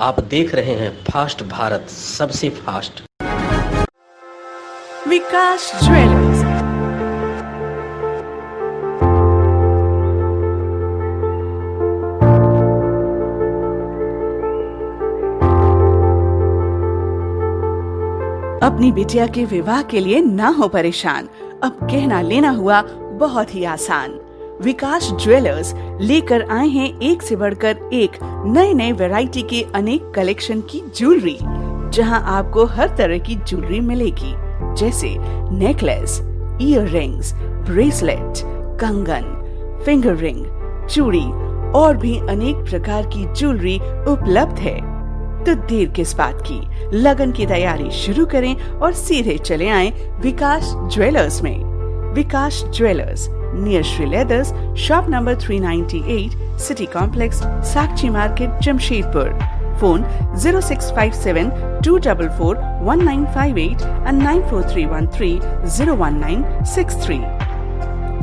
आप देख रहे हैं फास्ट भारत, सबसे फास्ट। विकास ज्वेलर्स। अपनी बिटिया के विवाह के लिए ना हो परेशान, अब कहना लेना हुआ बहुत ही आसान। विकास ज्वेलर्स लेकर आए हैं एक से बढ़कर एक नए नए वैरायटी के अनेक कलेक्शन की ज्वेलरी, जहां आपको हर तरह की ज्वेलरी मिलेगी, जैसे नेकलेस, ईयर रिंग्स, ब्रेसलेट, कंगन, फिंगर रिंग, चूड़ी और भी अनेक प्रकार की ज्वेलरी उपलब्ध है। तो देर किस बात की, लगन की तैयारी शुरू करें और सीधे चले आएं विकास ज्वेलर्स में। Vikas jewellers, near Shri leathers, shop number 398, city complex, Sakshi market, Jamshedpur. Phone 0657 244 1958 and 94313 01963।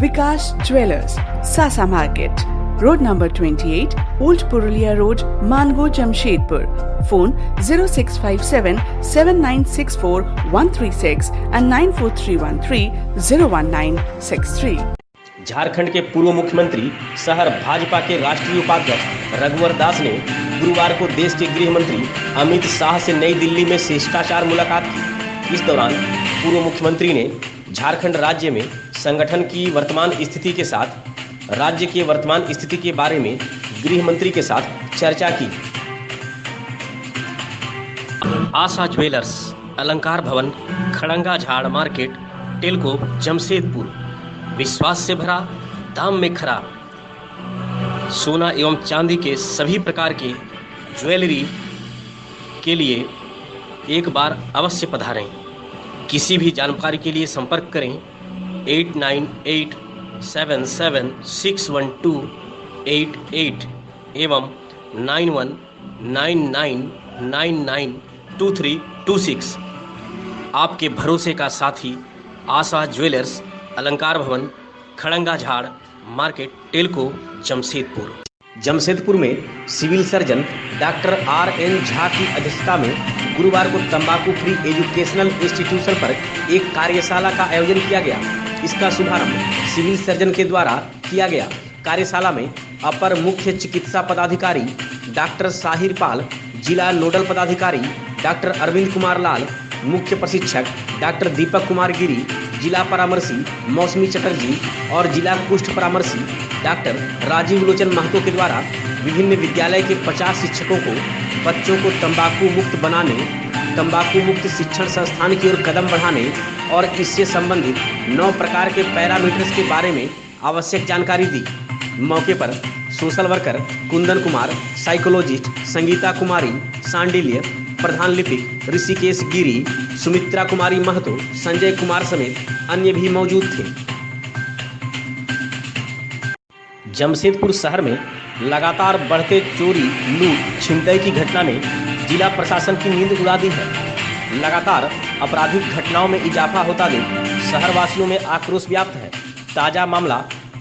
Vikas jewellers, Sasa market, road number 28, old Purulia road, Mango, Jamshedpur. Phone 0657 7964 136 and 94313 01963। Jharkhand के पूर्व मुख्यमंत्री शहर भाजपा के राष्ट्रीय उपाध्यक्ष रघुवर दास ने गुरुवार को देश के गृह मंत्री अमित शाह से नई दिल्ली में शिष्टाचार मुलाकात की। इस दौरान पूर्व मुख्यमंत्री ने झारखंड राज्य में संगठन की वर्तमान स्थिति के साथ राज्य के वर्तमान स्थिति के बारे में गृह मंत्री के साथ चर्चा की। आशा ज्वेलर्स, अलंकार भवन, खड़ंगा झाड़ मार्केट, टेलको, जमशेदपुर। विश्वास से भरा, दाम में खरा, सोना एवं चांदी के सभी प्रकार के ज्वेलरी के लिए एक बार अवश्य पधारें। किसी भी जानकारी के लिए संपर्क करें 8987761288 एवं 9199992326। आपके भरोसे का साथी आशा ज्वेलर्स, अलंकार भवन, खड़ंगा झाड़ मार्केट, टेलको, जमशेदपुर। जमशेदपुर में civil surgeon doctor RN Jha की अध्यक्षता में गुरुवार को तंबाकू फ्री एजुकेशनल इंस्टीट्यूशन पर एक कार्यशाला का आयोजन किया गया। इसका शुभारंभ सिविल सर्जन के द्वारा किया गया। कार्यशाला में अपर मुख्य चिकित्सा पदाधिकारी डॉक्टर साहिर पाल, जिला नोडल पदाधिकारी डॉक्टर अरविंद कुमार लाल, मुख्य प्रशिक्षक डॉक्टर दीपक कुमार गिरी, जिला परामर्शी मौसमी चटर्जी और जिला कुष्ठ परामर्शी डॉक्टर राजीव लोचन महतो के द्वारा विभिन्न विद्यालय के 50 शिक्षकों को बच्चों को तंबाकू मुक्त बनाने, तंबाकू मुक्त शिक्षण संस्थान की ओर कदम बढ़ाने और इससे संबंधित 9 प्रकार के पैरामीटर्स के बारे में आवश्यक जानकारी दी। मौके पर social worker Kundan Kumar, psychologist Sangeeta Kumari Sandilya, प्रधान लिपिक ऋषिकेश गिरी, सुमित्रा कुमारी महतो, संजय कुमार समेत अन्य भी मौजूद थे। जमशेदपुर शहर में लगातार बढ़ते चोरी, लूट, छिनतई की घटना ने जिला प्रशासन की नींद उड़ा दी है। लगातार आपराधिक घटनाओं में इजाफा होता देख शहरवासियों में आक्रोश व्याप्त है। ताज़ा मामला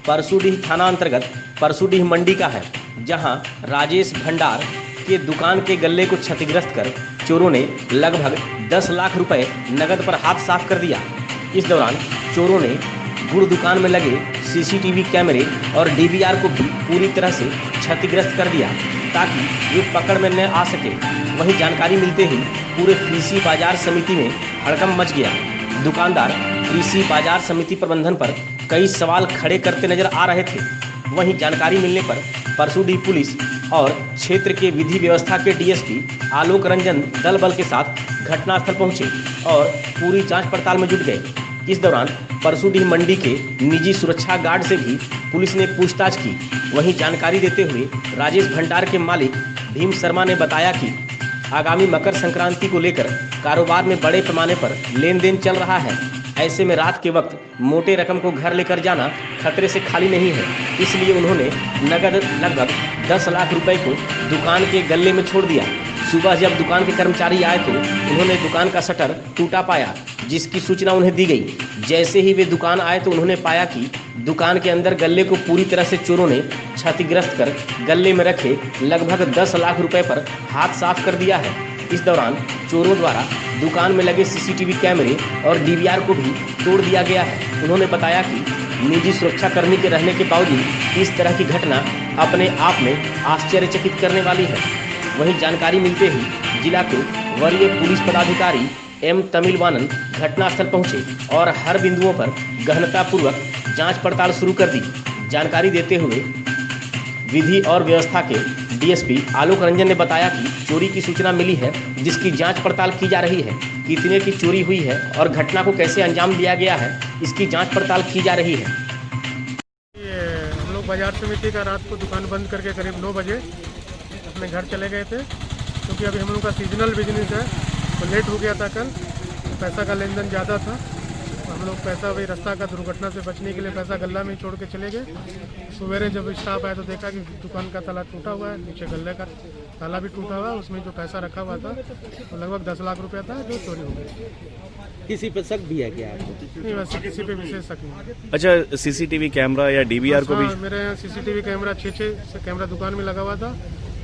परसूडीह थाना अंतर्गत परसूडीह मंडी का है, जहां राजेश भंडार के दुकान के गल्ले को क्षतिग्रस्त कर चोरों ने लगभग 10 लाख रुपए नकद पर हाथ साफ कर दिया। इस दौरान चोरों ने गुड़ दुकान में लगे CCTV कैमरे और DVR को भी पूरी तरह से क्षतिग्रस्त कर दिया ताकि ये पकड़ में न आ सके। वहीं जानकारी मिलते ही पूरे कृषि बाजार समिति में हड़कंप मच गया। दुकानदार कृषि बाजार समिति प्रबंधन पर कई सवाल खड़े करते नजर आ रहे थे। वहीं जानकारी मिलने पर परसूडीह पुलिस और क्षेत्र के विधि व्यवस्था के DSP आलोक रंजन दल बल के साथ घटनास्थल पहुंचे और पूरी जांच पड़ताल में जुट गए। इस दौरान परसूडीह मंडी के निजी सुरक्षा गार्ड से भी पुलिस ने पूछताछ की। वहीं जानकारी देते हुए राजेश भंडार के मालिक भीम शर्मा ने बताया कि आगामी मकर संक्रांति को लेकर कारोबार में बड़े पैमाने पर लेन देन चल रहा है। ऐसे में रात के वक्त मोटे रकम को घर लेकर जाना खतरे से खाली नहीं है, इसलिए उन्होंने नगद लगभग 10 लाख रुपए को दुकान के गल्ले में छोड़ दिया। सुबह जब दुकान के कर्मचारी आए तो उन्होंने दुकान का शटर टूटा पाया, जिसकी सूचना उन्हें दी गई। जैसे ही वे दुकान आए तो उन्होंने पाया कि दुकान के अंदर गल्ले को पूरी तरह से चोरों ने क्षतिग्रस्त कर गल्ले में रखे लगभग 10 लाख रुपए पर हाथ साफ कर दिया है। इस दौरान चोरों द्वारा दुकान में लगे सीसीटीवी कैमरे और डीवीआर को भी तोड़ दिया गया है। उन्होंने बताया कि निजी सुरक्षाकर्मी के रहने के बावजूद इस तरह की घटना अपने आप में आश्चर्यचकित करने वाली है। वहीं जानकारी मिलते ही जिला के वरीय पुलिस पदाधिकारी एम तमिलवानन घटनास्थल पहुंचे और हर बिंदुओं पर गहनतापूर्वक जांच पड़ताल शुरू कर दी। जानकारी देते हुए विधि और व्यवस्था के डीएसपी आलोक रंजन ने बताया कि चोरी की सूचना मिली है, जिसकी जांच पड़ताल की जा रही है। कितने की चोरी हुई है और घटना को कैसे अंजाम दिया गया है, इसकी जांच पड़ताल की जा रही है। हम लोग बाजार समिति का रात को दुकान बंद करके करीब 9 बजे अपने घर चले गए थे, क्योंकि अभी हम लोग का सीजनल बिजनेस है तो लेट हो गया था। कल पैसा का लेन देन ज़्यादा था, तो हम लोग पैसा वही रास्ता का दुर्घटना से बचने के लिए पैसा गल्ला में ही छोड़ के चले गए। सवेरे जब स्टाफ आया तो देखा कि दुकान का ताला टूटा हुआ है, नीचे गल्ले का ताला भी टूटा हुआ है, उसमें जो पैसा रखा हुआ था वो लगभग 10 लाख रुपया था जो चोरी हो गई। किसी पे शक भी है क्या आपको? नहीं, वैसे किसी पे विशेष शक नहीं। अच्छा, सीसीटीवी कैमरा या डीवीआर को भी? हाँ, मेरे यहाँ सीसीटीवी कैमरा 6 कैमरा दुकान में लगा हुआ था,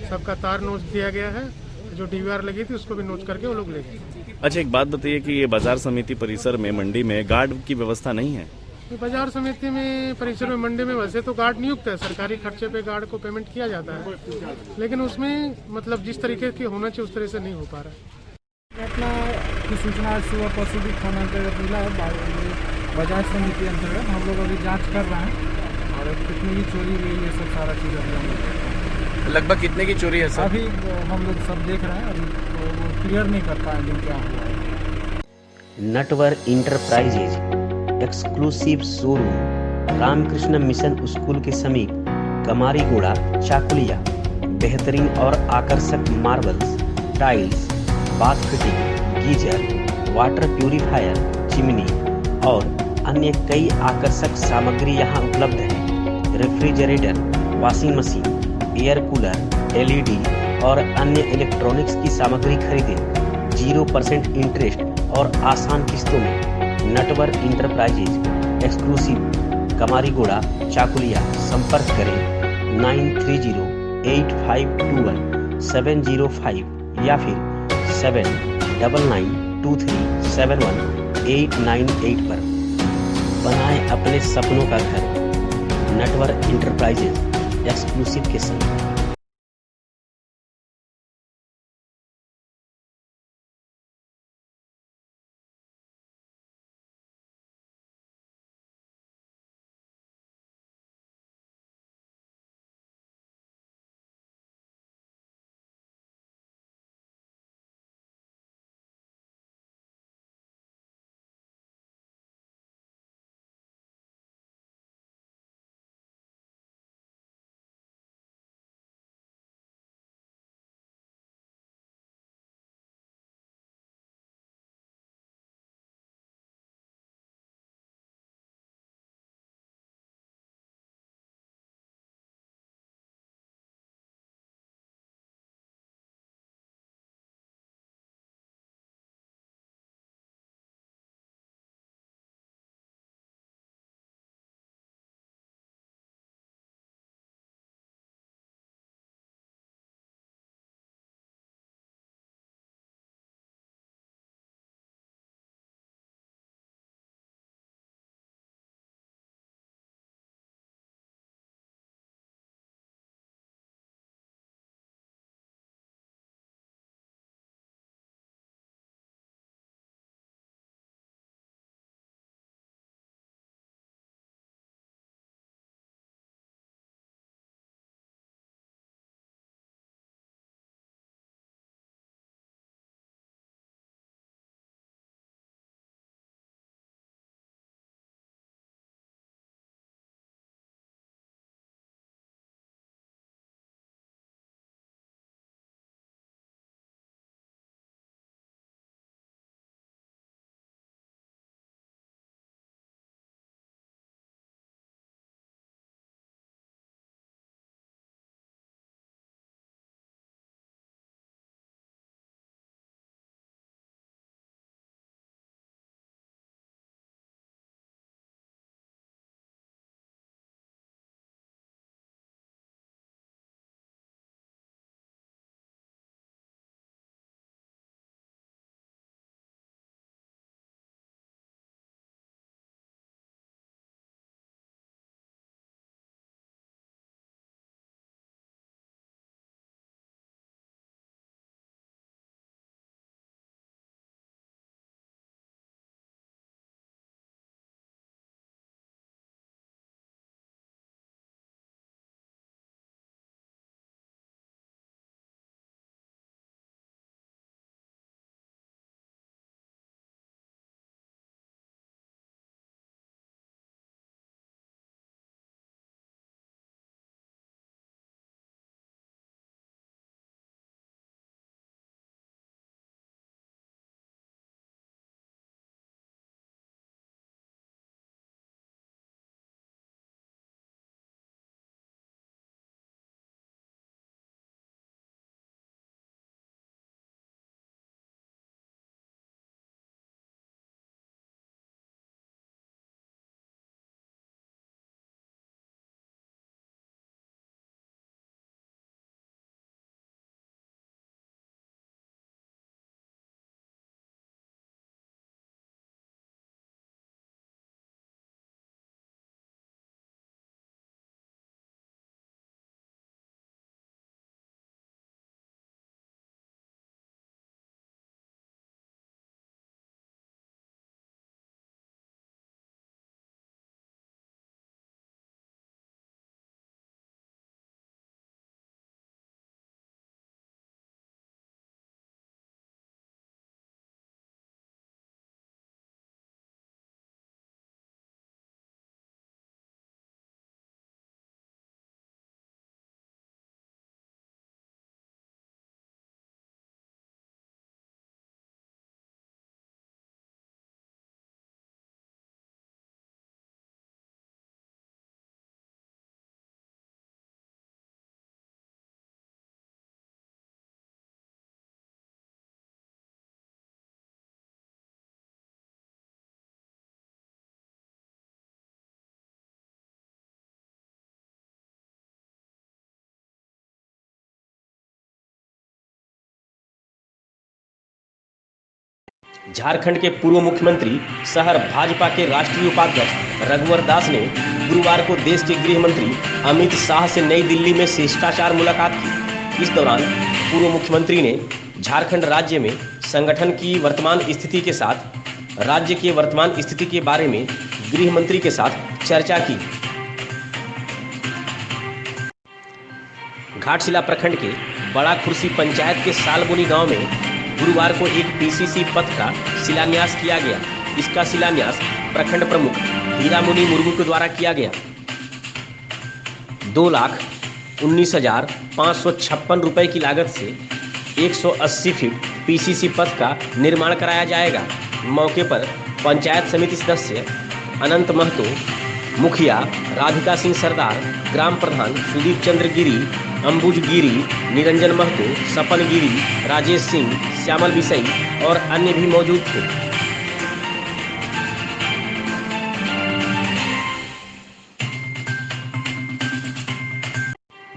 सबका तार नोच दिया गया है। जो डीवीआर लगी थी उसको भी नोच करके वो लोग ले गए। अच्छा, एक बात बताइए कि ये बाजार समिति परिसर में मंडी में गार्ड की व्यवस्था नहीं है? बाजार समिति में परिसर में मंडी में वैसे तो गार्ड नियुक्त है, सरकारी खर्चे पे गार्ड को पेमेंट किया जाता है, लेकिन उसमें मतलब जिस तरीके की होना चाहिए उस तरह से नहीं हो पा रहा है। घटना की सूचना सुबह पशुपति थाना अंतर्गत मिला है। बाजार समिति अंतर्गत हम लोग अभी जांच कर रहे हैं और कितनी की चोरी हुई ये सब सारा चीज़ अभी हम लोग लगभग कितने की चोरी है सर? अभी हम लोग सब देख रहे हैं, अभी तो वो क्लियर नहीं कर पाएंगे क्या हुआ है। Natwar enterprises exclusive showroom Ramakrishna mission school के समीप कमारीगोड़ा चाकुलिया। बेहतरीन और आकर्षक marbles, tiles, bath fitting, geyser, water purifier, chimney और अन्य कई आकर्षक सामग्री यहाँ उपलब्ध है। Refrigerator, washing machine, air cooler, LED और अन्य इलेक्ट्रॉनिक्स की सामग्री खरीदें 0% इंटरेस्ट और आसान किस्तों में। Natwar enterprises exclusive Kamarigora Chakulia. संपर्क करें 9308521705 या फिर 7992371898 पर। बनाएं अपने सपनों का घर नटवर इंटरप्राइजेज एक्सक्लूसिव के संग। झारखंड के पूर्व मुख्यमंत्री शहर भाजपा के राष्ट्रीय उपाध्यक्ष रघुवर दास ने गुरुवार को देश के गृह मंत्री अमित शाह से नई दिल्ली में शिष्टाचार मुलाकात की। इस दौरान पूर्व मुख्यमंत्री ने झारखंड राज्य में संगठन की वर्तमान स्थिति के साथ राज्य के वर्तमान स्थिति के बारे में गृह मंत्री के साथ चर्चा की। घाटशिला प्रखंड के बड़ा खुर्सी पंचायत के सालबोनी गांव में गुरुवार को एक पीसीसी पथ का शिलान्यास किया गया। इसका शिलान्यास प्रखंड प्रमुख हीरामुनि मुर्मू के द्वारा किया गया। 2,19,556 रुपए की लागत से 180 फीट पीसीसी पथ का निर्माण कराया जाएगा। मौके पर पंचायत समिति सदस्य अनंत महतो, मुखिया राधिका सिंह सरदार, ग्राम प्रधान सुदीप चंद्र गिरी, अंबुज गिरी, निरंजन महतो, सपन गिरी, राजेश सिंह, श्यामल बिसई और अन्य भी मौजूद थे।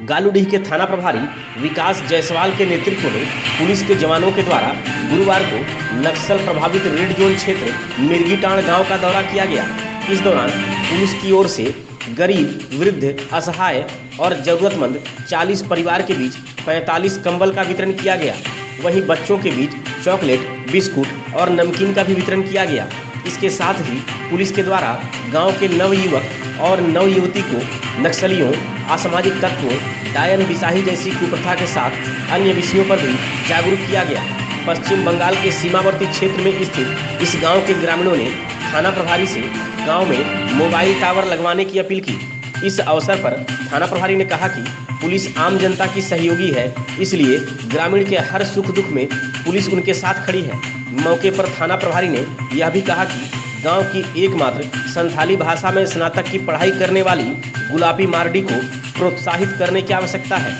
गालूडीह के थाना प्रभारी विकास जायसवाल के नेतृत्व में पुलिस के जवानों के द्वारा गुरुवार को नक्सल प्रभावित रेड जोन क्षेत्र मिर्गीटांड गांव का दौरा किया गया। इस दौरान पुलिस की ओर से गरीब, वृद्ध, असहाय और जरूरतमंद 40 परिवार के बीच 45 कंबल का वितरण किया गया। वहीं बच्चों के बीच चॉकलेट, बिस्कुट और नमकीन का भी वितरण किया गया। इसके साथ ही पुलिस के द्वारा गांव के नवयुवक और नवयुवती को नक्सलियों, असामाजिक तत्वों, डायन बिसाही जैसी कुप्रथा के साथ अन्य विषयों पर भी जागरूक किया गया। पश्चिम बंगाल के सीमावर्ती क्षेत्र में स्थित इस गांव के ग्रामीणों ने थाना प्रभारी से गांव में मोबाइल टावर लगवाने की अपील की। इस अवसर पर थाना प्रभारी ने कहा कि पुलिस आम जनता की सहयोगी है, इसलिए ग्रामीण के हर सुख दुख में पुलिस उनके साथ खड़ी है। मौके पर थाना प्रभारी ने यह भी कहा कि गांव की एकमात्र संथाली भाषा में स्नातक की पढ़ाई करने वाली गुलाबी मार्डी को प्रोत्साहित करने की आवश्यकता है।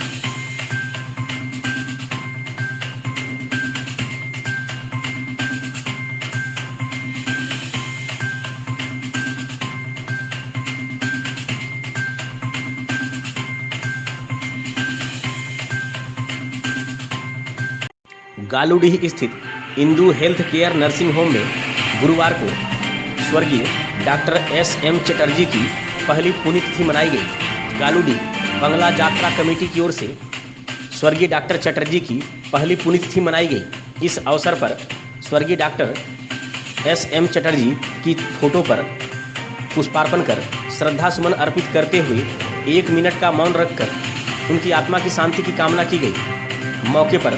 गालूडीह स्थित Indu health care nursing home में गुरुवार को स्वर्गीय डॉक्टर S.M. चटर्जी की पहली पुण्यतिथि मनाई गई। गालूडीह बंगला यात्रा कमेटी की ओर से स्वर्गीय डॉक्टर चटर्जी की पहली पुण्यतिथि मनाई गई। इस अवसर पर स्वर्गीय डॉक्टर S.M. चटर्जी की फोटो पर पुष्पार्पण कर श्रद्धा सुमन अर्पित करते हुए 1 मिनट का मौन रखकर उनकी आत्मा की शांति की कामना की गई। मौके पर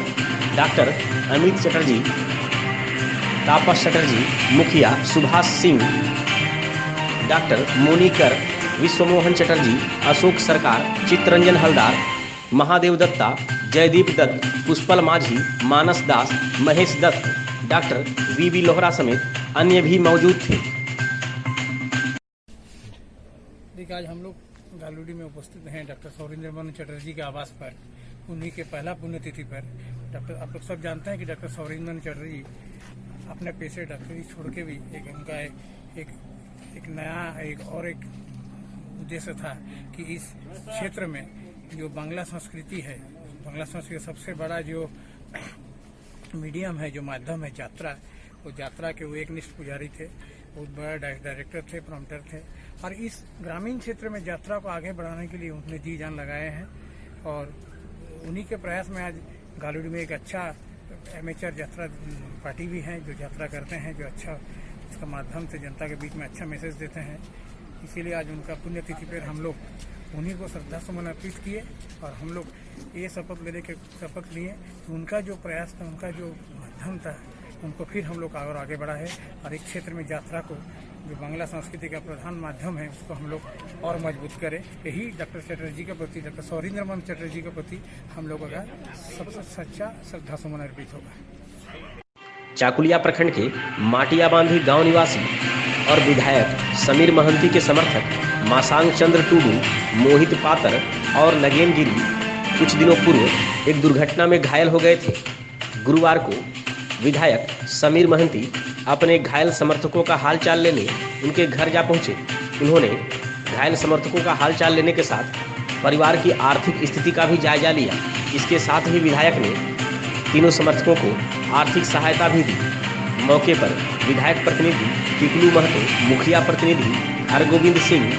डॉक्टर अमित चटर्जी, तापस चटर्जी, मुखिया सुभाष सिंह, डॉक्टर मोनिकर, विश्वमोहन चटर्जी, अशोक सरकार, चित्तरंजन हलदार, महादेव दत्ता, जयदीप दत्त, पुष्पल माझी, मानस दास, महेश दत्त, डॉक्टर वी लोहरा समेत अन्य भी मौजूद थे। देखिए, आज हम लोग गालूडीह में उपस्थित हैं डॉक्टर सौरेंद्र चटर्जी के आवास पर, उन्हीं के पहला पुण्यतिथि पर। डॉक्टर, आप लोग सब जानते हैं कि डॉक्टर सौरेंद्र चटर्जी अपने पेशे डॉक्टरी छोड़ के भी उनका एक नया एक उद्देश्य था कि इस क्षेत्र में जो बांग्ला संस्कृति है, बांग्ला संस्कृति का सबसे बड़ा जो मीडियम है, जो माध्यम है यात्रा, वो यात्रा के वो एकनिष्ठ पुजारी थे, बहुत बड़ा डायरेक्टर थे, प्रॉम्प्टर थे। और इस ग्रामीण क्षेत्र में यात्रा को आगे बढ़ाने के लिए उन्होंने जी जान लगाए हैं। और उन्हीं के प्रयास में आज गालूडीह में एक अच्छा एमेचर यात्रा पार्टी भी है, जो यात्रा करते हैं, जो अच्छा इसका माध्यम से जनता के बीच में अच्छा मैसेज देते हैं। इसीलिए आज उनका पुण्यतिथि पर हम लोग उन्हीं को श्रद्धा सुमन अर्पित किए और हम लोग ये शपथ लिए कि उनका जो प्रयास था, उनका जो माध्यम था, उनको फिर हम लोग और आगे बढ़ा है और एक क्षेत्र में यात्रा को, जो बांग्ला संस्कृति का प्रधान माध्यम है, उसको हम लोग और मजबूत करें। यही डॉक्टर चटर्जी के प्रति, डॉक्टर सौरेंद्र चटर्जी के प्रति हम लोगों का सबसे सच्चा श्रद्धा सुमन अर्पित होगा। चाकुलिया प्रखंड के माटिया बांधी गांव निवासी और विधायक समीर महंती के समर्थक मासांग चंद्र टूडू, मोहित पातर और नगेन गिरी कुछ दिनों पूर्व एक दुर्घटना में घायल हो गए थे। गुरुवार को विधायक समीर महंती अपने घायल समर्थकों का हालचाल लेने उनके घर जा पहुंचे। उन्होंने घायल समर्थकों का हालचाल लेने के साथ परिवार की आर्थिक स्थिति का भी जायजा लिया। इसके साथ ही विधायक ने तीनों समर्थकों को आर्थिक सहायता भी दी। मौके पर विधायक प्रतिनिधि टिकलू महतो, मुखिया प्रतिनिधि हरगोविंद सिंह,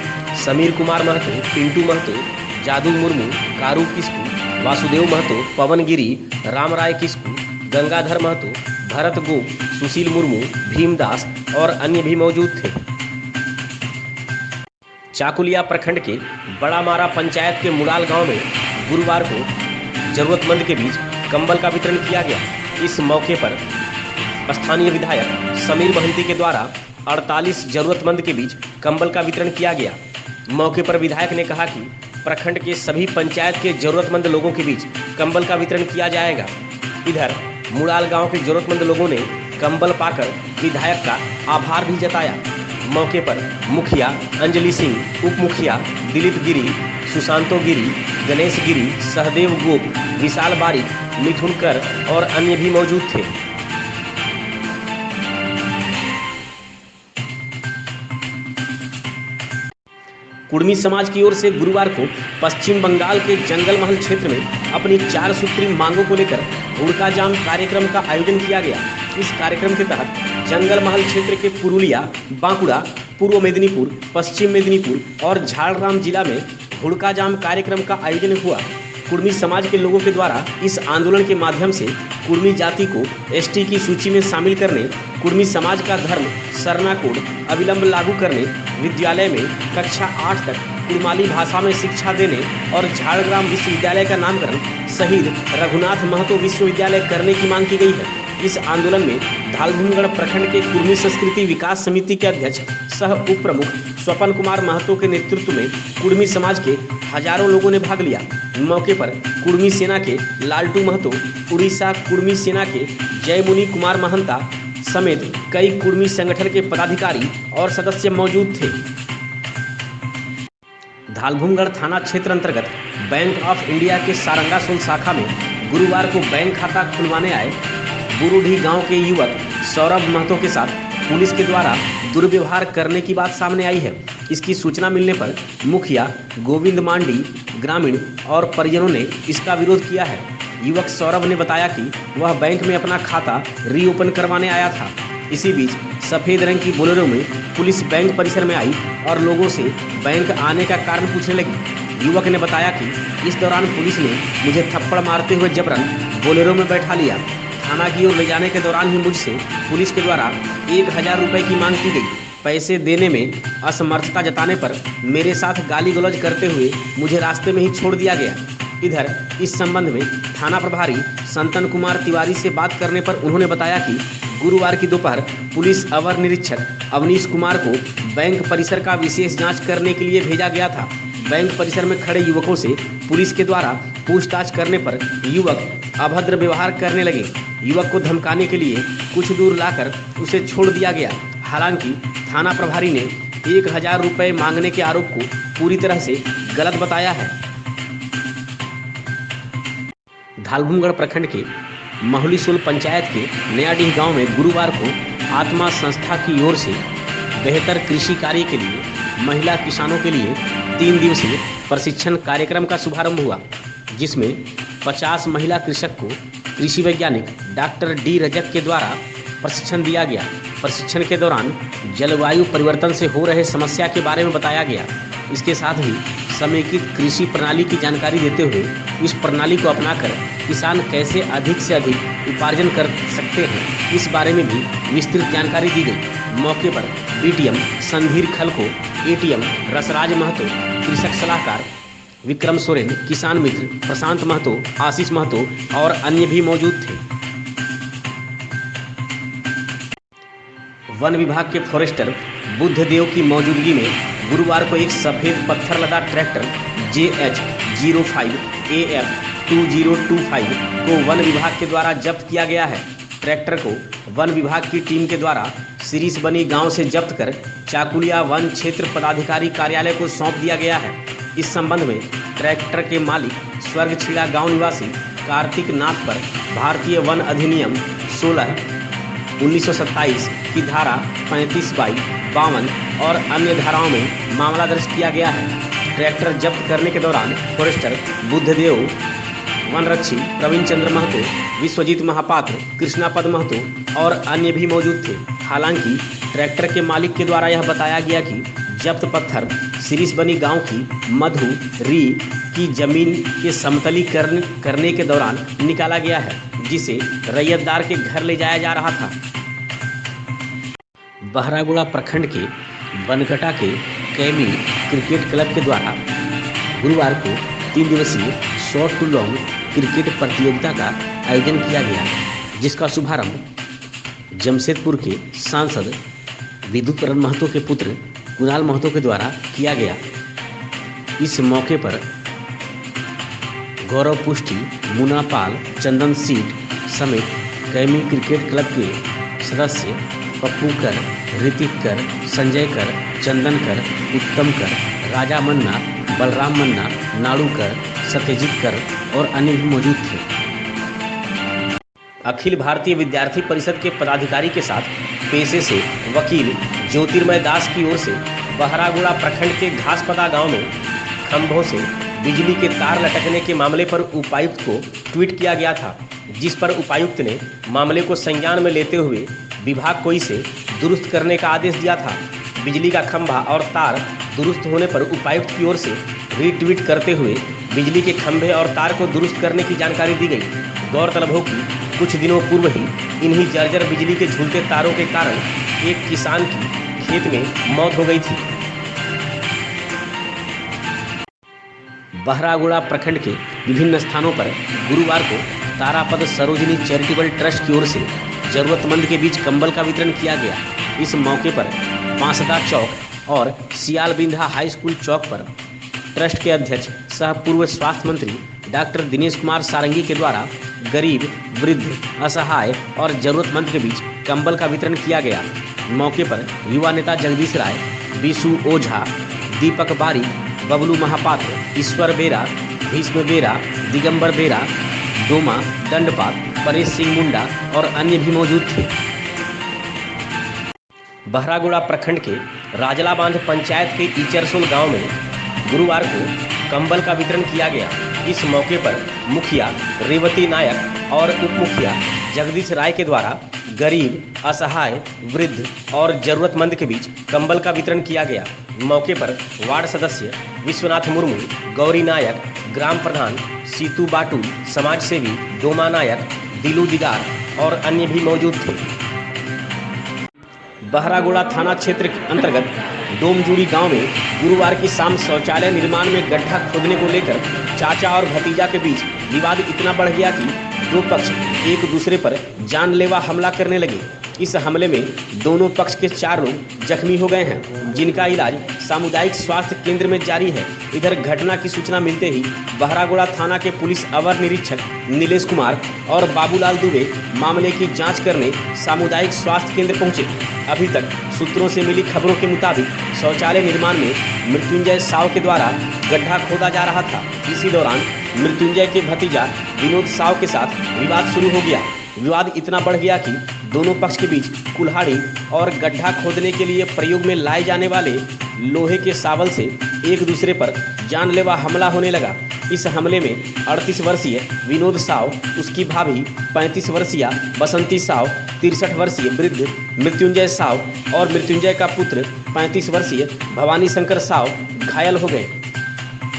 समीर कुमार महतो, पिंटू महतो, जादू मुर्मू, कारू किस्कू, वासुदेव महतो, पवन गिरी, रामराय किस्कू, गंगाधर महतो, भरत गोप, सुशील मुर्मू, भीमदास और अन्य भी मौजूद थे। चाकुलिया प्रखंड के बड़ा मारा पंचायत के मुड़ाल गांव में गुरुवार को जरूरतमंद के बीच कंबल का वितरण किया गया। इस मौके पर स्थानीय विधायक समीर महंती के द्वारा 48 जरूरतमंद के बीच कंबल का वितरण किया गया। मौके पर विधायक ने कहा कि प्रखंड के सभी पंचायत के जरूरतमंद लोगों के बीच कंबल का वितरण किया जाएगा। इधर मुड़ाल गांव के जरूरतमंद लोगों ने कंबल पाकर विधायक का आभार भी जताया। मौके पर मुखिया अंजलि सिंह, उप मुखिया दिलीप गिरी, सुशांतो गिरी, गणेश गिरी, सहदेव गोप, विशाल बारिक, मिथुन कर और अन्य भी मौजूद थे। कुर्मी समाज की ओर से गुरुवार को पश्चिम बंगाल के जंगल महल क्षेत्र में अपनी 4 सूत्री मांगों को लेकर हुड़का जाम कार्यक्रम का आयोजन किया गया। इस कार्यक्रम के तहत जंगल महल क्षेत्र के पुरुलिया, बांकुड़ा, पूर्व मेदिनीपुर, पश्चिम मेदिनीपुर और झारग्राम जिला में हुड़का जाम कार्यक्रम का आयोजन हुआ। कुर्मी समाज के लोगों के द्वारा इस आंदोलन के माध्यम से कुर्मी जाति को एसटी की सूची में शामिल करने, कुर्मी समाज का धर्म सरना कोड अविलंब लागू करने, विद्यालय में कक्षा 8 तक कुड़माली भाषा में शिक्षा देने और झारग्राम विश्वविद्यालय का नामकरण शहीद रघुनाथ महतो विश्वविद्यालय करने की मांग की गई है। इस आंदोलन में धालधुमगढ़ प्रखंड के कुर्मी संस्कृति विकास समिति के अध्यक्ष सह उप प्रमुख स्वपन कुमार महतो के नेतृत्व में कुर्मी समाज के हजारों लोगों ने भाग लिया। मौके पर कुर्मी सेना के लालटू महतो, उड़ीसा कुर्मी सेना के जयमुनि कुमार महंता समेत कई कुर्मी संगठन के पदाधिकारी और सदस्य मौजूद थे। धालधुमगढ़ थाना क्षेत्र अंतर्गत बैंक ऑफ इंडिया के सारंगासोल शाखा में गुरुवार को बैंक खाता खुलवाने आए बुरुढी गांव के युवक सौरभ महतो के साथ पुलिस के द्वारा दुर्व्यवहार करने की बात सामने आई है। इसकी सूचना मिलने पर मुखिया गोविंद मांडी, ग्रामीण और परिजनों ने इसका विरोध किया है। युवक सौरभ ने बताया कि वह बैंक में अपना खाता रीओपन करवाने आया था। इसी बीच सफेद रंग की बोलेरो में पुलिस बैंक परिसर में आई और लोगों से बैंक आने का कारण पूछने लगी। युवक ने बताया कि इस दौरान पुलिस ने मुझे थप्पड़ मारते हुए जबरन बोलेरो में बैठा लिया। थाना की ओर ले जाने के दौरान ही मुझसे पुलिस के द्वारा 1000 रुपये की मांग की गई। पैसे देने में असमर्थता जताने पर मेरे साथ गाली गलौज करते हुए मुझे रास्ते में ही छोड़ दिया गया। इधर इस संबंध में थाना प्रभारी संतन कुमार तिवारी से बात करने पर उन्होंने बताया कि गुरुवार की दोपहर पुलिस अवर निरीक्षक अवनीश कुमार को बैंक परिसर का विशेष जांच करने के लिए भेजा गया था। बैंक परिसर में खड़े युवकों से पुलिस के द्वारा पूछताछ करने पर युवक अभद्र व्यवहार करने लगे। युवक को धमकाने के लिए कुछ दूर लाकर उसे छोड़ दिया गया। हालांकि थाना प्रभारी ने 1000 रुपये मांगने के आरोप को पूरी तरह से गलत बताया है। धालधुमगढ़ प्रखंड के महुलीसोल पंचायत के नयाडीह गांव में गुरुवार को आत्मा संस्था की ओर से बेहतर कृषि कार्य के लिए महिला किसानों के लिए 3 दिवसीय प्रशिक्षण कार्यक्रम का शुभारंभ हुआ, जिसमें 50 महिला कृषक को कृषि वैज्ञानिक डॉक्टर डी रजक के द्वारा प्रशिक्षण दिया गया। प्रशिक्षण के दौरान जलवायु परिवर्तन से हो रहे समस्या के बारे में बताया गया। इसके साथ ही समेकित कृषि प्रणाली की जानकारी देते हुए इस प्रणाली को अपनाकर किसान कैसे अधिक से अधिक उपार्जन कर सकते हैं, इस बारे में भी विस्तृत जानकारी दी गई। मौके पर बीटीएम संधीर खलको, एटीएम रसराज महतो, कृषक सलाहकार विक्रम सोरेन, किसान मित्र प्रशांत महतो, आशीष महतो और अन्य भी मौजूद थे। वन विभाग के फॉरेस्टर बुद्धदेव की मौजूदगी में गुरुवार को एक सफेद पत्थर लदा ट्रैक्टर JH05 AF 2025 को वन विभाग के द्वारा जब्त किया गया है। ट्रैक्टर को वन विभाग की टीम के द्वारा सिरिस बनी गांव से जब्त कर चाकुलिया वन क्षेत्र पदाधिकारी कार्यालय को सौंप दिया गया है। इस संबंध में ट्रैक्टर के मालिक स्वर्गछिड़ा गांव निवासी कार्तिक नाथ पर भारतीय वन अधिनियम 16/1927 की धारा 35/52 और अन्य धाराओं में मामला दर्ज किया गया है। ट्रैक्टर जब्त करने के दौरान फॉरेस्टर बुद्धदेव वनरक्षी प्रवीण चंद्र महतो, विश्वजीत महापात्र, कृष्णापद महतो और अन्य भी मौजूद थे। हालांकि ट्रैक्टर के मालिक के द्वारा यह बताया गया कि जब्त पत्थर सिरिसबनी गांव की मधु री की जमीन के समतलीकरण करने के दौरान निकाला गया है, जिसे रैयतदार के घर ले जाया जा रहा था। बहरागोड़ा प्रखंड के बनकटा के कैमी क्रिकेट क्लब के द्वारा गुरुवार को 3 दिवसीय शॉर्ट टू लॉन्ग क्रिकेट प्रतियोगिता का आयोजन किया गया, जिसका शुभारंभ जमशेदपुर के सांसद विद्युतरण महतो के पुत्र कुणाल महतो के द्वारा किया गया। इस मौके पर गौरव पुष्टि, मुना पाल, चंदन सीट समेत कैमी क्रिकेट क्लब के सदस्य पप्पू कर, ऋतिक कर, संजय कर, चंदन कर, उत्तम कर, राजा मन्ना, बलराम मन्ना, नाड़ू कर, सत्यजीत कर और अन्य भी मौजूद थे। अखिल भारतीय विद्यार्थी परिषद के पदाधिकारी के साथ पेशे से वकील ज्योतिर्मय दास की ओर से बहरागोड़ा प्रखंड के घासपदा गांव में खंभों से बिजली के तार लटकने के मामले पर उपायुक्त को ट्वीट किया गया था, जिस पर उपायुक्त ने मामले को संज्ञान में लेते हुए विभाग को इसे दुरुस्त करने का आदेश दिया था। बिजली का खंभा और तार दुरुस्त होने पर उपायुक्त की ओर से रीट्वीट करते हुए बिजली के खंभे और तार को दुरुस्त करने की जानकारी दी गई। गौरतलब हो कि कुछ दिनों पूर्व ही इन्हीं जर्जर बिजली के झूलते तारों के कारण एक किसान की खेत में मौत हो गई थी। बहरागोड़ा प्रखंड के विभिन्न स्थानों पर गुरुवार को तारापद सरोजिनी चैरिटेबल ट्रस्ट की ओर से जरूरतमंद के बीच कंबल का वितरण किया गया। इस मौके पर पांसदा चौक और सियालबिंधा हाई स्कूल चौक पर ट्रस्ट के अध्यक्ष सह पूर्व स्वास्थ्य मंत्री डॉक्टर दिनेश कुमार सारंगी के द्वारा गरीब, वृद्ध, असहाय और जरूरतमंद के बीच कंबल का वितरण किया गया। मौके पर युवा नेता जगदीश राय, बीसू ओझा, दीपक बारिक, बबलू महापात्र, ईश्वर बेरा, भीष्म बेरा, दिगंबर बेरा, डोमा, दंडपात, परेश सिंह मुंडा और अन्य भी मौजूद थे। बहरागोड़ा प्रखंड के राजला बांध पंचायत के ईचरसोल गांव में गुरुवार को कंबल का वितरण किया गया। इस मौके पर मुखिया रेवती नायक और उप मुखिया जगदीश राय के द्वारा गरीब, असहाय, वृद्ध और जरूरतमंद के बीच कंबल का वितरण किया गया। मौके पर वार्ड सदस्य विश्वनाथ मुर्मू, गौरी नायक, ग्राम प्रधान सीतू बाटू, समाज सेवी डोमा नायक, दिलू दिगार और अन्य भी मौजूद थे। बहरागोड़ा थाना क्षेत्र के अंतर्गत डोमजूड़ी गांव में गुरुवार की शाम शौचालय निर्माण में गड्ढा खोदने को लेकर चाचा और भतीजा के बीच विवाद इतना बढ़ गया कि दो पक्ष एक दूसरे पर जानलेवा हमला करने लगे। इस हमले में दोनों पक्ष के 4 लोग जख्मी हो गए हैं, जिनका इलाज सामुदायिक स्वास्थ्य केंद्र में जारी है। इधर घटना की सूचना मिलते ही बहरागोड़ा थाना के पुलिस अवर निरीक्षक नीलेश कुमार और बाबूलाल दुबे मामले की जांच करने सामुदायिक स्वास्थ्य केंद्र पहुंचे। अभी तक सूत्रों से मिली खबरों के मुताबिक शौचालय निर्माण में मृत्युंजय साव के द्वारा गड्ढा खोदा जा रहा था। इसी दौरान मृत्युंजय के भतीजा विनोद साव के साथ विवाद शुरू हो गया। विवाद इतना बढ़ गया कि दोनों पक्ष के बीच कुल्हाड़ी और गड्ढा खोदने के लिए प्रयोग में लाए जाने वाले लोहे के शावल से एक दूसरे पर जानलेवा हमला होने लगा। इस हमले में 38 वर्षीय विनोद साव, उसकी भाभी 35 वर्षीय बसंती साव, 63 वर्षीय वृद्ध मृत्युंजय साव और मृत्युंजय का पुत्र 35 वर्षीय भवानी शंकर साव घायल हो गए।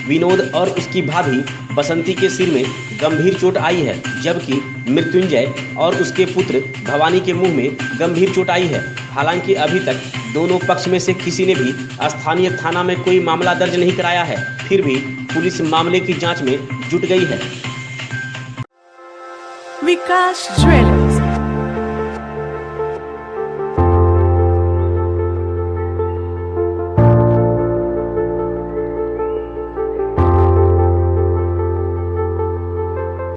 विनोद और उसकी भाभी बसंती के सिर में गंभीर चोट आई है, जबकि मृत्युंजय और उसके पुत्र भवानी के मुंह में गंभीर चोट आई है। हालांकि अभी तक दोनों पक्ष में से किसी ने भी स्थानीय थाना में कोई मामला दर्ज नहीं कराया है। फिर भी पुलिस मामले की जांच में जुट गई है। विकास ज्वेलर्स,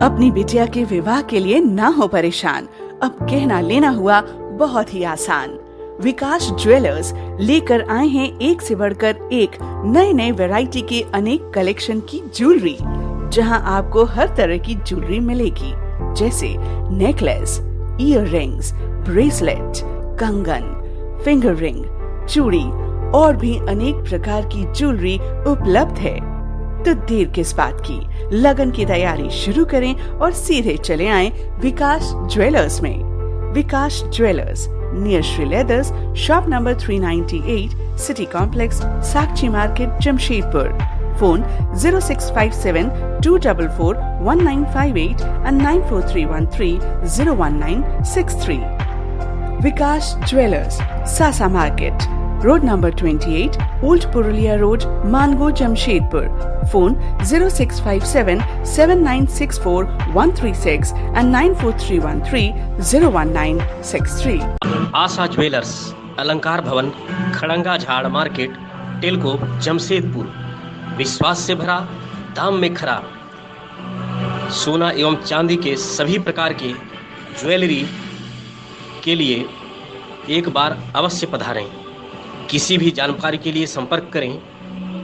अपनी बिटिया के विवाह के लिए ना हो परेशान, अब कहना लेना हुआ बहुत ही आसान। विकास ज्वेलर्स लेकर आए हैं एक से बढ़कर एक नए नए वैरायटी के अनेक कलेक्शन की ज्वेलरी, जहां आपको हर तरह की ज्वेलरी मिलेगी, जैसे नेकलेस, ईयर रिंग्स, ब्रेसलेट, कंगन, फिंगर रिंग, चूड़ी और भी अनेक प्रकार की ज्वेलरी उपलब्ध है। तो देर किस बात की, लगन की तैयारी शुरू करें और सीधे चले आएं विकास ज्वेलर्स में। Vikas jewellers, near Shri leathers, shop number 398, city complex, Sakshi market, Jamshedpur. Phone 0657-244-1958 and 94313-01963. Vikas Jewelers, Sasa Market, Road number 28, Old Purulia Road, Mango, Jamshedpur. Phone 0657-7964-136 and 94313-01963. Asha jewellers, अलंकार भवन, खड़ंगा झाड़ मार्केट, टेलको, जमशेदपुर। विश्वास से भरा, दाम में खरा। सोना एवं चांदी के सभी प्रकार के ज्वेलरी के लिए एक बार अवश्य पधारें। किसी भी जानकारी के लिए संपर्क करें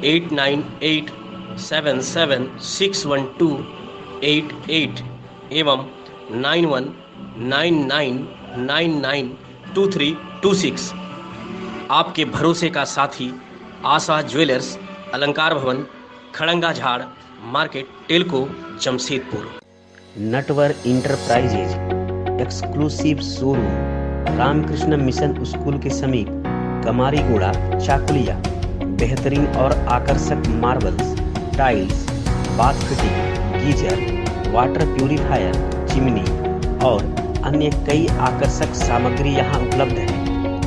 8987761288 एवं 9199992326। आपके भरोसे का साथी आशा ज्वेलर्स, अलंकार Bhawan, Kharanga Jhar market, Telco, Jamshedpur. Natwar enterprises exclusive showroom Ramakrishna mission school के समीप, कमारीगोड़ा, चाकुलिया। बेहतरीन और आकर्षक marbles, tiles, bath fitting, geyser, water purifier, chimney और अन्य कई आकर्षक सामग्री यहाँ उपलब्ध है।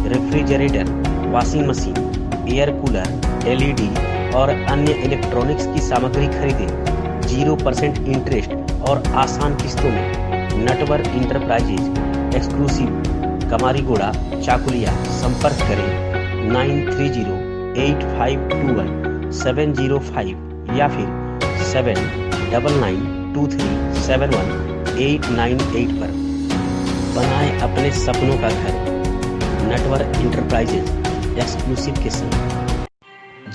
Refrigerator, washing machine, air cooler, LED और अन्य इलेक्ट्रॉनिक्स की सामग्री खरीदें 0% इंटरेस्ट और आसान किस्तों में। Natwar enterprises exclusive, Kamarigora, Chakulia. संपर्क करें 9308521705 या फिर 7992371898 पर। बनाएं अपने सपनों का घर नटवर इंटरप्राइजेज एक्सक्लूसिव के साथ।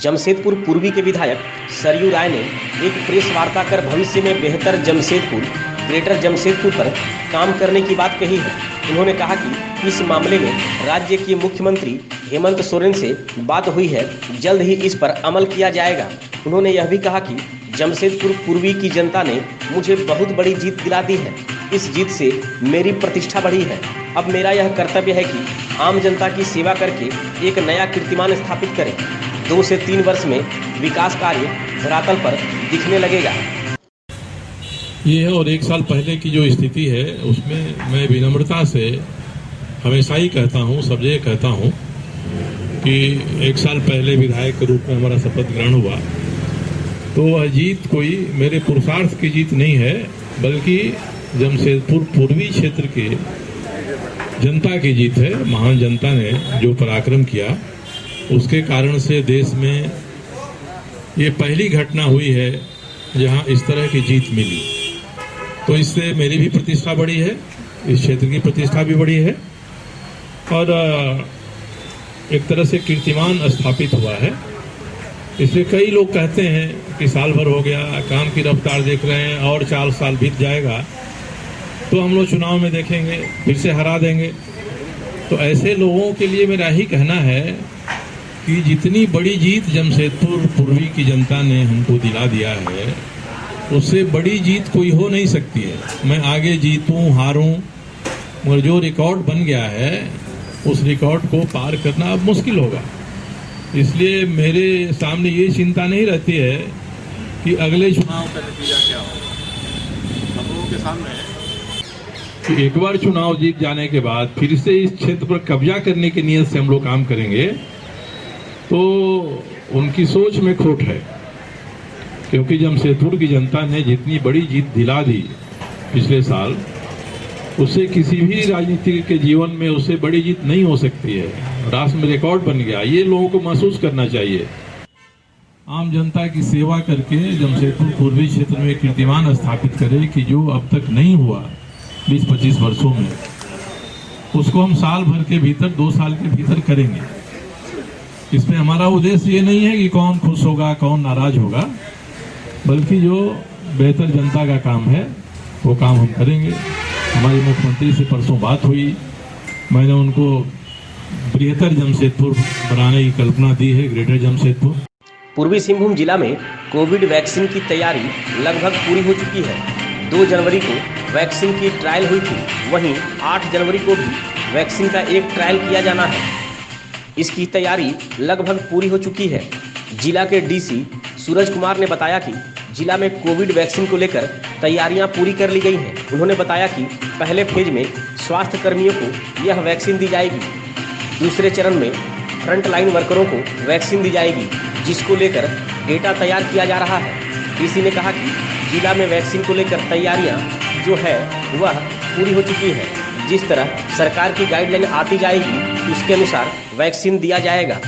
जमशेदपुर पूर्वी के विधायक सरयू राय ने एक प्रेस वार्ता कर भविष्य में बेहतर जमशेदपुर, ग्रेटर जमशेदपुर पर काम करने की बात कही है। उन्होंने कहा कि इस मामले में राज्य के मुख्यमंत्री हेमंत सोरेन से बात हुई है, जल्द ही इस पर अमल किया जाएगा। उन्होंने यह भी कहा कि जमशेदपुर पूर्वी की जनता ने मुझे बहुत बड़ी जीत दिला दी है। इस जीत से मेरी प्रतिष्ठा बढ़ी है। अब मेरा यह कर्तव्य है कि आम जनता की सेवा करके एक नया कीर्तिमान स्थापित करें। 2 से 3 वर्ष में विकास कार्य धरातल पर दिखने लगेगा। ये है, और 1 साल पहले की जो स्थिति है उसमें मैं विनम्रता से हमेशा ही कहता हूँ, सब जगह कहता हूँ कि 1 साल पहले विधायक के रूप में हमारा शपथ ग्रहण हुआ तो वह जीत कोई मेरे पुरुषार्थ की जीत नहीं है, बल्कि जमशेदपुर पूर्वी क्षेत्र के जनता की जीत है। महान जनता ने जो पराक्रम किया उसके कारण से देश में ये पहली घटना हुई है जहां इस तरह की जीत मिली। तो इससे मेरी भी प्रतिष्ठा बढ़ी है, इस क्षेत्र की प्रतिष्ठा भी बढ़ी है और एक तरह से कीर्तिमान स्थापित हुआ है। इसलिए कई लोग कहते हैं कि साल भर हो गया, काम की रफ्तार देख रहे हैं और 4 साल बीत जाएगा तो हम लोग चुनाव में देखेंगे, फिर से हरा देंगे। तो ऐसे लोगों के लिए मेरा ही कहना है कि जितनी बड़ी जीत जमशेदपुर पूर्वी की जनता ने हमको दिला दिया है, उससे बड़ी जीत कोई हो नहीं सकती है। मैं आगे जीतूं हारूं, मगर जो रिकॉर्ड बन गया है उस रिकॉर्ड को पार करना अब मुश्किल होगा। इसलिए मेरे सामने ये चिंता नहीं रहती है कि अगले चुनाव का नतीजा क्या हो। हम लोगों के सामने है कि एक बार चुनाव जीत जाने के बाद फिर से इस क्षेत्र पर कब्जा करने की नीयत से हम लोग काम करेंगे तो उनकी सोच में खोट है। क्योंकि जमशेदपुर की जनता ने जितनी बड़ी जीत दिला दी पिछले साल, उससे किसी भी राजनीति के जीवन में उससे बड़ी जीत नहीं हो सकती है। राष्ट्र में रिकॉर्ड बन गया, ये लोगों को महसूस करना चाहिए। आम जनता की सेवा करके जमशेदपुर पूर्वी क्षेत्र में कीर्तिमान स्थापित करे कि जो अब तक नहीं हुआ 20-25 वर्षों में, उसको हम साल भर के भीतर, 2 साल के भीतर करेंगे। इसमें हमारा उद्देश्य ये नहीं है कि कौन खुश होगा कौन नाराज होगा, बल्कि जो बेहतर जनता का काम है वो काम हम करेंगे। हमारे मुख्यमंत्री से परसों बात हुई, मैंने उनको बेहतर जमशेदपुर बनाने की कल्पना दी है, ग्रेटर जमशेदपुर। पूर्वी सिंहभूम जिला में कोविड वैक्सीन की तैयारी लगभग पूरी हो चुकी है। 2 जनवरी को वैक्सीन की ट्रायल हुई थी, वहीं 8 जनवरी को भी वैक्सीन का एक ट्रायल किया जाना है। इसकी तैयारी लगभग पूरी हो चुकी है। जिला के डीसी सूरज कुमार ने बताया कि जिला में कोविड वैक्सीन को लेकर तैयारियां पूरी कर ली गई हैं। उन्होंने बताया कि पहले फेज में स्वास्थ्य कर्मियों को यह वैक्सीन दी जाएगी। दूसरे चरण में फ्रंट लाइन वर्करों को वैक्सीन दी जाएगी, जिसको लेकर डेटा तैयार किया जा रहा है। डीसी ने कहा कि जिला में वैक्सीन को लेकर तैयारियां जो है वह पूरी हो चुकी है। जिस तरह सरकार की गाइडलाइन आती जाएगी उसके अनुसार वैक्सीन दिया जाएगा।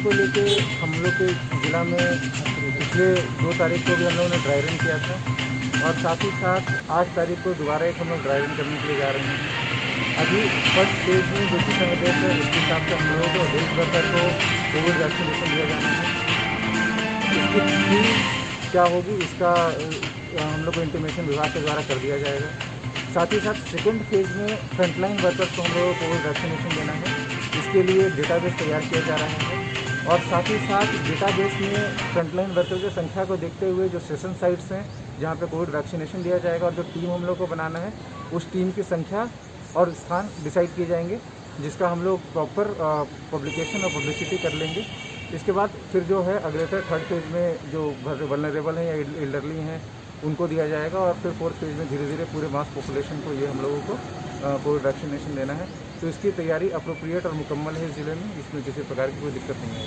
को लेके हम लोग के ज़िला में पिछले 2 तारीख को भी हम लोगों ने ड्राई रन किया था और साथ ही साथ 8 तारीख को दोबारा एक हम लोग ड्राई रन करने के लिए जा रहे हैं। अभी फर्स्ट फेज में जो कि संदेश है उसके हिसाब से हम लोगों को हेल्थ वर्कर को कोविड वैक्सीनेशन दिया जाना है। इसकी फी क्या होगी इसका हम लोग को इंटीमेशन विभाग के द्वारा कर दिया जाएगा। साथ ही साथ सेकेंड फेज में फ्रंटलाइन वर्कर्स को हम लोगों को कोविड वैक्सीनेशन देना है। इसके लिए डेटाबेस तैयार किया जा रहा है और साथ ही साथ डेटाबेस में फ्रंटलाइन वर्कर की संख्या को देखते हुए जो सेशन साइट्स हैं जहां पे कोविड वैक्सीनेशन दिया जाएगा और जो टीम हम लोग को बनाना है उस टीम की संख्या और स्थान डिसाइड किए जाएंगे, जिसका हम लोग प्रॉपर पब्लिकेशन और पब्लिसिटी कर लेंगे। इसके बाद फिर जो है अगले थर्ड फेज में जो वल्नरेबल हैं या एल्डरली हैं उनको दिया जाएगा और फिर फोर्थ फेज में धीरे धीरे पूरे मास पॉपुलेशन को ये हम लोगों को कोविड वैक्सीनेशन देना है। तो इसकी तैयारी अप्रोप्रिएट और मुकम्मल है इस जिले में, इसमें किसी प्रकार की कोई दिक्कत नहीं है।